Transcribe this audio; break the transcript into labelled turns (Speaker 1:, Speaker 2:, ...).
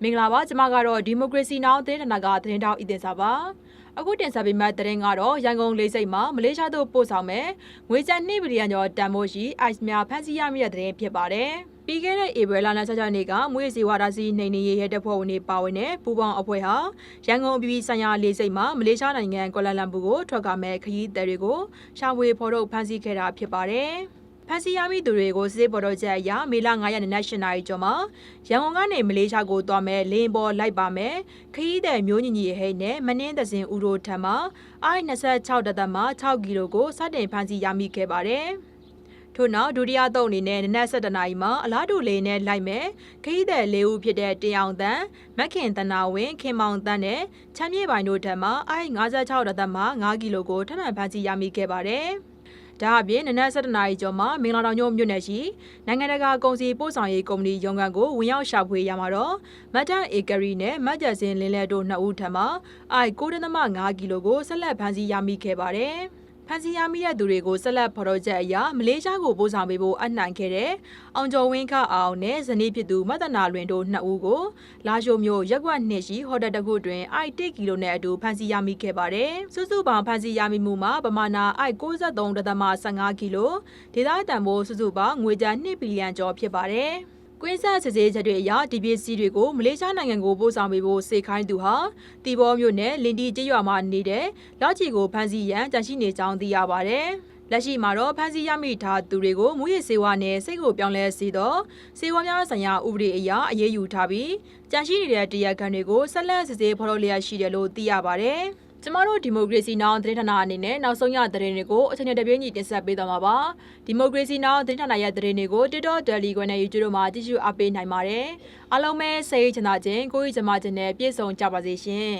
Speaker 1: မင်္ဂလာပါကျွန်မကတော့ဒီမိုကရေစီနောင်သတင်းဌာနကသတင်းတောက်ဤတင်စာပါအခုတင်ဆက်ပေးမယ့်သတင်းကတော့ရန်ကုန်လေးစိတ်မှာမလေးရှားသို့ပို့ဆောင်မယ်ငွေကျပ်2ဘီလီယံကျော်တန်ဖိုးရှိ ice များဖမ်းဆီးရမိတဲ့သတင်းဖြစ်ပါတယ်ပြီးခဲ့တဲ့ဧပြီလ26ရက်နေ့ကမွေးစီဝါဒစီနှိမ်နင်းရေးရဲတပ်ဖွဲ့ဝင်တွေပါဝင်တဲ့ပူးပေါင်းအဖွဲ့ဟာရန်ကုန်အပြည်ပြည်ဆိုင်ရာလေးစိတ်မှာမလေးရှားနိုင်ငံကွာလာလမ်ပူကိုထွက်ခွာမဲ့ခရီးသည်တွေကိုရှာဖွေဖော်ထုတ်ဖမ်းဆီးခဲ့တာဖြစ်ပါတယ်ဖမ်းဆီးရမိသူတွေကိုစစ်ဘော်တော်ချက်အရမေလ9ရက်နေ့နက်8နာရီကျော်မှာရန်ကုန်ကနေမလေးရှားကိုသွားမယ်လင်းပေါ်လိုက်ပါမယ်ခရီးသည်မျိုးညီညီဟိနဲ့မနှင်းသစင်ဦးတို့ထံမှ26တမ6ကီလိုကိုစတင်ဖမ်းဆီးရမိခဲ့ပါတယ်ထို့နောက်ဒုတိယသုတ်အနေနဲ့နနက်7နာရီမှာအလားတူလေးနဲ့လိုက်မယ်ခရီးသည်၄ဦးဖြစ်တဲ့တင်အောင်တန်းမက်ခင်တနာဝင်းခင်မောင်တန်းနဲ့ချမ်းမြေပိုင်တို့ထံမှ565ကီလိုကိုထပ်မံဖမ်းဆီးရမိခဲ့ပါတယ်ဒါအပြင်နနက်7နာရီကျော်မှာမင်္ဂလာတောင်ညို့မြို့နယ်ရှိနိုင်ငံတကာကုန်စည်ပို့ဆောင်ရေးကုမ္ပဏီရုံးခန်းကိုဝင်ရောက်ရှာဖွေရမှာတော့မတ်တန်အေကရီနဲ့မတ်ကျစင်လင်းလဲတို့2ဦးထံမှ9.5ကီလိုကိုဆက်လက်ဖမ်းဆီးရမိခဲ့ပါတယ်ဖမ်းဆီးရမိတဲ့သူတွေကိုဆက်လက်ဖော်ထုတ်ချက်အရမလေးရှားကိုပို့ဆောင်ပေးဖို့အနှံ့ခဲ့တဲ့အောင်ကျော်ဝင်းခအောင်နဲ့ဇနီးဖြစ်သူမတ်တနာလွင်တို့2ဦးကိုလာရှိုမြို့ရက်ကွက်2ရှိဟိုတယ်တစ်ခုတွင်1ကီလိုနဲ့အတူဖမ်းဆီးရမိခဲ့ပါတယ်။စုစုပေါင်းဖမ်းဆီးရမိမှုမှာပမာဏ93.15ကီလိုဒေသတန်ဖိုးစုစုပေါင်းငွေကျပ်2ဘီလီယံကျော်ဖြစ်ပါတယ်။ကွင်းဆက်စစ်ဆေးချက်တွေအရဒီပစ္စည်းတွေကိုမလေးရှားနိုင်ငံကိုပို့ဆောင်ပေးဖို့စေခိုင်းသူဟာတီဘောမြို့နယ်လင်တီကျေးရွာမှာနေတဲ့လောက်ချီကိုဖမ်းဆီးရန်ကြံရှိနေကြောင်းသိရပါတယ်။လက်ရှိမှာတော့ဖမ်းဆီးရမိထားသူတွေကိုမူရည်စေဝါနဲ့စိတ်ကိုပြောင်းလဲစေတော့စေဝါများဆိုင်ရာဥပဒေအရအရေးယူထားပြီးကြံရှိနေတဲ့တရားခံတွေကိုဆက်လက်စစ်ဆေးဖော်ထုတ်လျက်ရှိတယ်လို့သိရပါတယ်။ကျမတို့ဒီမိုကရေစီနောင်သတင်းဌာနအနေနဲ့နောက်ဆုံးရသတင်းတွေကိုအချိန်နဲ့တပြေးညီတင်ဆက်ပေးသွားမှာပါဒီမိုကရေစီနောင်သတင်းဌာနရဲ့သတင်းတွေကို TikTok, Telegram နဲ့ YouTube တို့မှာကြည့်ရှုအားပေးနိုင်ပါတယ်အားလုံးပဲစိတ်ချမ်းသာခြင်းကိုယ်ရည်ကျမခြင်းနဲ့ပြည့်စုံကြပါစေရှင်